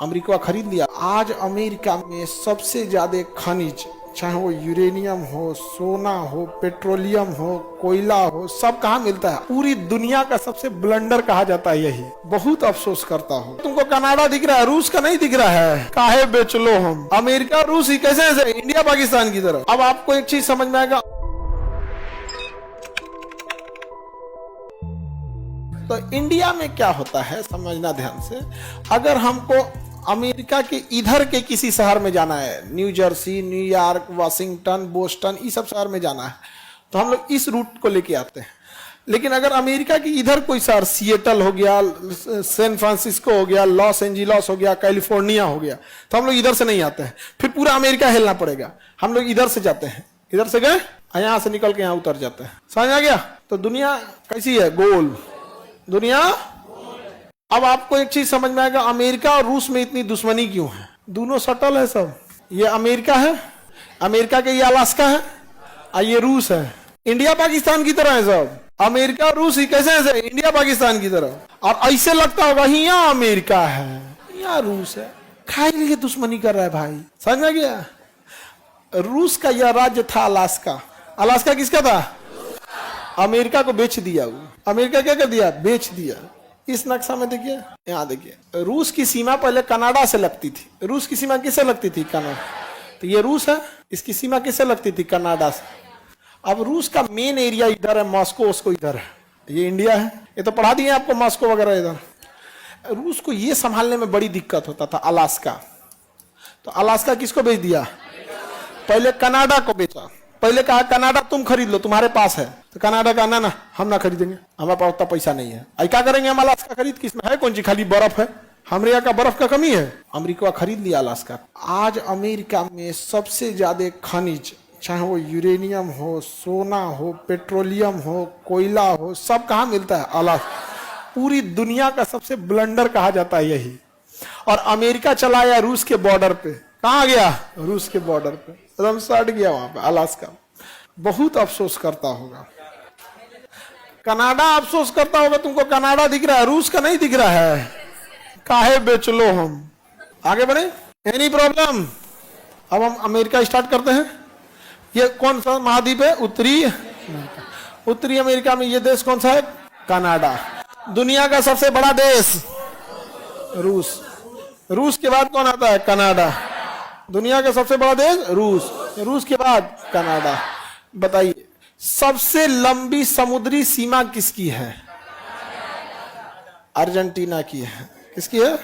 America खरीद लिया। आज अमेरिका में सबसे ज्यादा खनिज, चाहे वो यूरेनियम हो, सोना हो, पेट्रोलियम हो, कोयला हो, सब कहाँ मिलता है? पूरी दुनिया का सबसे ब्लंडर कहा जाता है यही। बहुत अफसोस करता हूँ, तुमको कनाडा दिख रहा है, रूस का नहीं दिख रहा है। काहे बेच लो हम? अमेरिका रूस ही कैसे ऐसे इंडिया पाकिस्तान की तरह। अब आपको एक चीज समझ में आएगा, तो इंडिया में क्या होता है समझना ध्यान से। अगर हमको अमेरिका के इधर के किसी शहर में जाना है, new Jersey, New York, Washington, Boston, इस सब शहर में जाना है, तो हम लोग इस रूट को लेके आते हैं। लेकिन अगर अमेरिका की इधर कोई शहर, सिएटल हो गया, सैन फ्रांसिस्को हो गया, लॉस एंजिलस हो गया, कैलिफोर्निया हो गया, तो हम लोग इधर से नहीं आते हैं, फिर पूरा अमेरिका हिलना पड़ेगा। हम लोग इधर से जाते हैं, इधर से गए, यहाँ से निकल के यहाँ उतर जाते हैं। समझ आ गया? तो दुनिया कैसी है? गोल दुनिया। अब आपको एक चीज समझ में आएगा, अमेरिका और रूस में इतनी दुश्मनी क्यों है? दोनों सटल है सब। ये अमेरिका है, अमेरिका के ये अलास्का है, और ये रूस है। इंडिया पाकिस्तान की तरह है सब। अमेरिका और रूस ही कैसे ऐसे इंडिया पाकिस्तान की तरह। और ऐसे लगता होगा यहाँ अमेरिका है, यहाँ रूस है, खाई लिए दुश्मनी कर रहा है भाई। समझ में गया? रूस का यह राज्य था अलास्का। अलास्का किसका था? अमेरिका को बेच दिया। वो अमेरिका क्या कर दिया? बेच दिया। इस नक्शा में देखिए, यहाँ देखिए, रूस की सीमा पहले कनाडा से लगती थी। रूस की सीमा किससे लगती थी? कनाडा। तो ये रूस है, इसकी सीमा किससे लगती थी? कनाडा से। अब रूस का मेन एरिया इधर है, मॉस्को उसको इधर है, ये इंडिया है। ये तो पढ़ा दिए आपको, मॉस्को वगैरह इधर। रूस को ये संभालने में बड़ी दिक्कत होता था, अलास्का। तो अलास्का किसको बेच दिया? पहले कनाडा को बेचा। पहले कहा कनाडा तुम खरीद लो, तुम्हारे पास है। तो कनाडा का ना हम ना खरीदेंगे, हमारे पास उतना पैसा नहीं है। आई क्या करेंगे हम अलास्का खरीद? किसमें है? कौन सी खाली बर्फ है? हमारे यहाँ का बर्फ का कमी है। अमेरिका खरीद लिया अलास्का। आज अमेरिका में सबसे ज्यादा खनिज, चाहे वो यूरेनियम हो, सोना हो, पेट्रोलियम हो, कोयला हो, सब कहाँ मिलता है? अलास्का। पूरी दुनिया का सबसे ब्लंडर कहा जाता है यही। और अमेरिका चला गया रूस के बॉर्डर पे। कहाँ गया? रूस के बॉर्डर पे एकदम सट गया वहां पे अलास्का। बहुत अफसोस करता होगा। कनाडा अफसोस करता होगा, तुमको कनाडा दिख रहा है, रूस का नहीं दिख रहा है। काहे बेच लो हम? आगे बढ़े, एनी प्रॉब्लम? अब हम अमेरिका स्टार्ट करते हैं। ये कौन सा महाद्वीप है? उत्तरी अमेरिका में ये देश कौन सा है? कनाडा। दुनिया का सबसे बड़ा देश रूस। रूस के बाद कौन आता है? कनाडा। दुनिया का सबसे बड़ा देश रूस, रूस के बाद कनाडा। बताइए सबसे लंबी समुद्री सीमा किसकी है? अर्जेंटीना की है। किसकी है?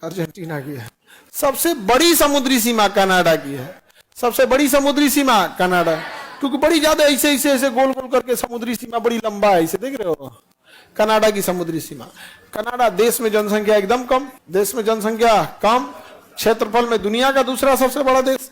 अर्जेंटीना की है। सबसे बड़ी समुद्री सीमा कनाडा की है। सबसे बड़ी समुद्री सीमा कनाडा, क्योंकि बड़ी ज्यादा ऐसे ऐसे ऐसे गोल गोल करके समुद्री सीमा बड़ी लंबा है, इसे देख रहे हो? कनाडा की समुद्री सीमा। कनाडा देश में जनसंख्या एकदम कम, देश में जनसंख्या कम, क्षेत्रफल में दुनिया का दूसरा सबसे बड़ा देश।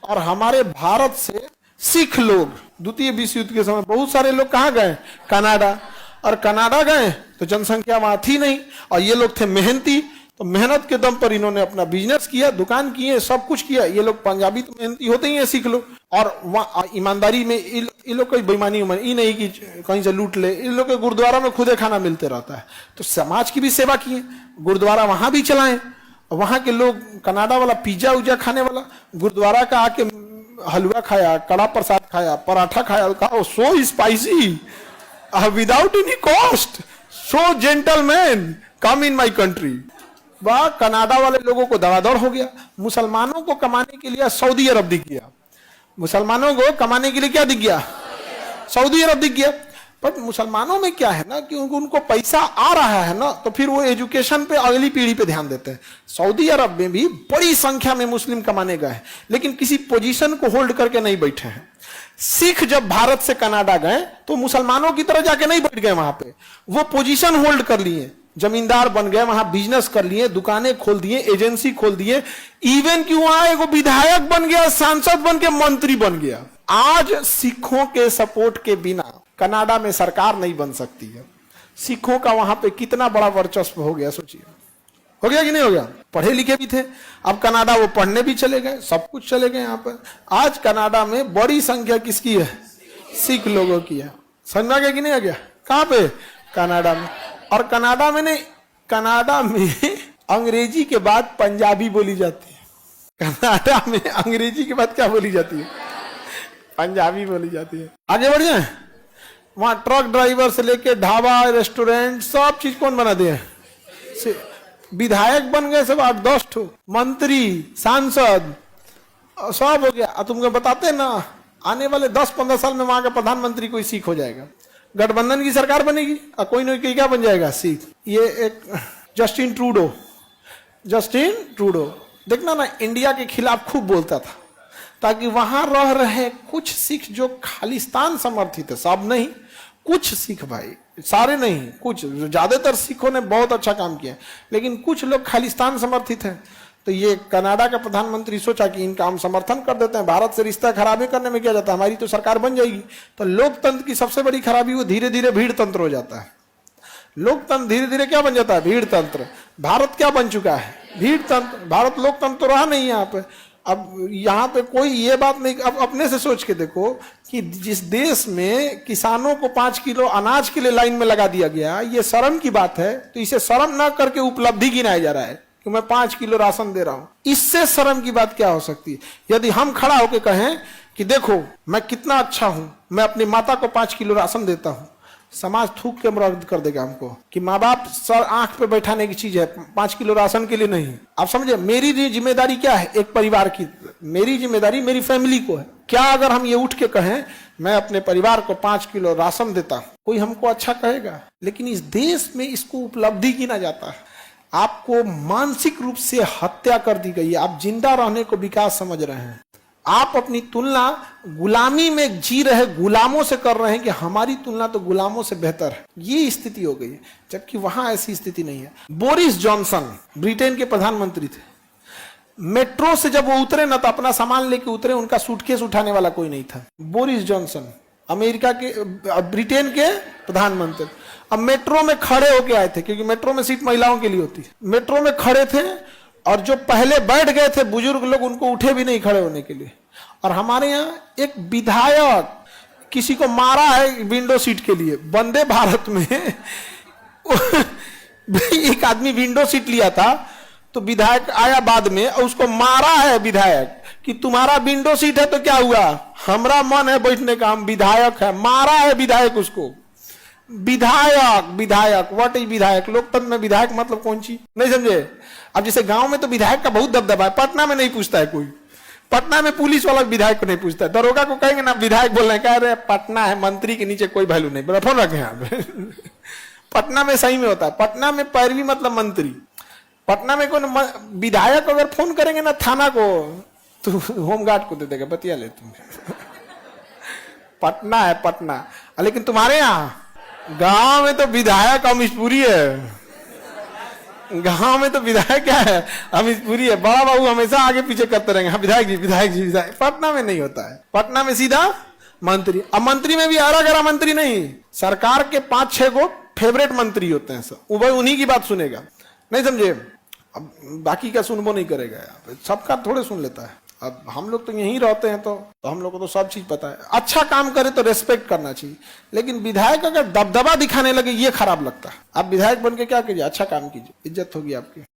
और हमारे भारत से सिख लोग द्वितीय विश्व युद्ध के समय बहुत सारे लोग कहाँ गए? कनाडा। और कनाडा गए तो जनसंख्या वहां थी नहीं, और ये लोग थे मेहनती, तो मेहनत के दम पर इन्होंने अपना बिजनेस किया, दुकान किए, सब कुछ किया। ये लोग पंजाबी तो मेहनती होते ही है सिख लोग, और ईमानदारी में इन लोग कोई बेईमानी ये नहीं कि कहीं से लूट ले। इन लोग के गुरुद्वारा में खुदे खाना मिलते रहता है, तो समाज की भी सेवा किए, गुरुद्वारा वहां भी चलाएं। वहां के लोग कनाडा वाला पिज्जा उज्जा खाने वाला गुरुद्वारा का आके हलवा खाया, कड़ा प्रसाद खाया, पराठा खाया, कहा सो spicy without any cost, so gentleman come in my country. वह कनाडा वाले लोगों को दौड़ हो गया। मुसलमानों को कमाने के लिए सऊदी अरब दिख गया। मुसलमानों को कमाने के लिए क्या दिख गया? सऊदी अरब दिख गया। पर मुसलमानों में क्या है ना कि उनको पैसा आ रहा है ना, तो फिर वो एजुकेशन पे अगली पीढ़ी पे ध्यान देते हैं। सऊदी अरब में भी बड़ी संख्या में मुस्लिम कमाने गए, लेकिन किसी पोजीशन को होल्ड करके नहीं बैठे हैं। सिख जब भारत से कनाडा गए तो मुसलमानों की तरह जाके नहीं बैठ गए वहां पे, वो पोजीशन होल्ड कर लिए, जमींदार बन गए, वहां बिजनेस कर लिए, दुकानें खोल दिए, एजेंसी खोल दिए, इवन कि वहां एक विधायक बन गया, सांसद बन के मंत्री बन गया। आज सिखों के सपोर्ट के बिना कनाडा में सरकार नहीं बन सकती है। सिखों का वहां पे कितना बड़ा वर्चस्व हो गया, सोचिए। हो गया कि नहीं हो गया? पढ़े लिखे भी थे, अब कनाडा वो पढ़ने भी चले गए, सब कुछ चले गए यहाँ पर। आज कनाडा में बड़ी संख्या किसकी है? सिख लोगों की है। समझ आ गया कि नहीं आ गया? कहाँ पे? कनाडा में। और कनाडा में नहीं, कनाडा में अंग्रेजी के बाद पंजाबी बोली जाती है। कनाडा में अंग्रेजी के बाद क्या बोली जाती है? पंजाबी बोली जाती है। आगे बढ़ जाए, वहां ट्रक ड्राइवर से लेके ढाबा, रेस्टोरेंट, सब चीज कौन बना दिए? विधायक बन गए सब 8-10 ठो, मंत्री, सांसद, सब हो गया। तुमको बताते ना, आने वाले 10-15 साल में वहां का प्रधानमंत्री कोई सिख हो जाएगा, गठबंधन की सरकार बनेगी और कोई ना कोई क्या बन जाएगा? सिख। ये एक जस्टिन ट्रूडो देखना ना, इंडिया के खिलाफ खूब बोलता था ताकि वहां रह रहे कुछ सिख जो खालिस्तान समर्थित है, सब नहीं, कुछ सिख भाई, सारे नहीं, कुछ, ज्यादातर सिखों ने बहुत अच्छा काम किया, लेकिन कुछ लोग खालिस्तान समर्थित हैं। तो ये कनाडा का प्रधानमंत्री सोचा कि इनका हम समर्थन कर देते हैं, भारत से रिश्ता खराबी करने में क्या जाता है, हमारी तो सरकार बन जाएगी। तो लोकतंत्र की सबसे बड़ी खराबी वो धीरे धीरे भीड़ तंत्र हो जाता है। लोकतंत्र धीरे धीरे क्या बन जाता है? भीड़ तंत्र। भारत क्या बन चुका है? भीड़ तंत्र। भारत लोकतंत्र तो रहा नहीं यहाँ पे। अब यहाँ पे कोई ये बात नहीं, अब अपने से सोच के देखो कि जिस देश में किसानों को 5 किलो अनाज के लिए लाइन में लगा दिया गया, ये शर्म की बात है, तो इसे शर्म ना करके उपलब्धि गिनाया जा रहा है कि मैं 5 किलो राशन दे रहा हूं। इससे शर्म की बात क्या हो सकती है? यदि हम खड़ा होकर कहें कि देखो मैं कितना अच्छा हूं, मैं अपनी माता को 5 किलो राशन देता हूं, समाज थूक के मरद कर देगा हमको कि माँ बाप सर आंख पे बैठाने की चीज है, 5 किलो राशन के लिए नहीं। आप समझे, मेरी जिम्मेदारी क्या है एक परिवार की? मेरी जिम्मेदारी मेरी फैमिली को है। क्या अगर हम ये उठ के कहें मैं अपने परिवार को 5 किलो राशन देता हूं, कोई हमको अच्छा कहेगा? लेकिन इस देश में इसको उपलब्धि गिना जाता है। आपको मानसिक रूप से हत्या कर दी गई है। आप जिंदा रहने को विकास समझ रहे हैं। आप अपनी तुलना गुलामी में जी रहे गुलामों से कर रहे हैं कि हमारी तुलना तो गुलामों से बेहतर है। ये स्थिति हो गई है, जबकि वहां ऐसी स्थिति नहीं है। बोरिस जॉनसन ब्रिटेन के प्रधानमंत्री थे। मेट्रो से जब वो उतरे ना, तो अपना सामान लेके उतरे, उनका सूटकेस उठाने वाला कोई नहीं था। बोरिस जॉनसन अमेरिका के, ब्रिटेन के प्रधानमंत्री। अब मेट्रो में खड़े होके आए थे, क्योंकि मेट्रो में सीट महिलाओं के लिए होती है। मेट्रो में खड़े थे और जो पहले बैठ गए थे बुजुर्ग लोग, उनको उठे भी नहीं खड़े होने के लिए। और हमारे यहाँ एक विधायक किसी को मारा है विंडो सीट के लिए। वंदे भारत में एक आदमी विंडो सीट लिया था, तो विधायक आया बाद में और उसको मारा है विधायक कि तुम्हारा विंडो सीट है तो क्या हुआ, हमरा मन है बैठने का, हम विधायक है। मारा है विधायक उसको। विधायक व्हाट इज विधायक? लोकतंत्र में विधायक मतलब कौन चीज? नहीं समझे? अब जैसे गांव में तो विधायक का बहुत दबदबा है, पटना में नहीं पूछता है कोई। पटना में पुलिस वाला विधायक को नहीं पूछता है, दरोगा को कहेंगे ना विधायक बोल रहे हैं, कह रहे पटना है, मंत्री के नीचे कोई वैल्यू नहीं। बोला फोन रखे यहाँ पे। पटना में सही में होता है, पटना में पैरवी मतलब मंत्री। पटना में कोई विधायक अगर फोन करेंगे ना थाना को, तो होमगार्ड को दे देगा, बतिया ले तुम। पटना है पटना। लेकिन तुम्हारे यहाँ गांव में तो विधायक अमीशपुरी है। गांव में तो विधायक क्या है, अमीशपुरी है। बड़ा बाबू हमेशा आगे पीछे करते रहेंगे, हाँ विधायक जी विधायक जी विधायक। पटना में नहीं होता है, पटना में सीधा मंत्री। अब मंत्री में भी हरा गरा मंत्री नहीं, सरकार के 5-6 गो फेवरेट मंत्री होते हैं सब, वो उन्हीं की बात सुनेगा। नहीं समझे? अब बाकी का सुनबो नहीं करेगा, सबका थोड़े सुन लेता है। अब हम लोग तो यहीं रहते हैं, तो हम लोग को तो सब चीज पता है। अच्छा काम करे तो रेस्पेक्ट करना चाहिए, लेकिन विधायक अगर दबदबा दिखाने लगे ये खराब लगता है। आप विधायक बन के क्या कीजिए, अच्छा काम कीजिए, इज्जत होगी आपकी।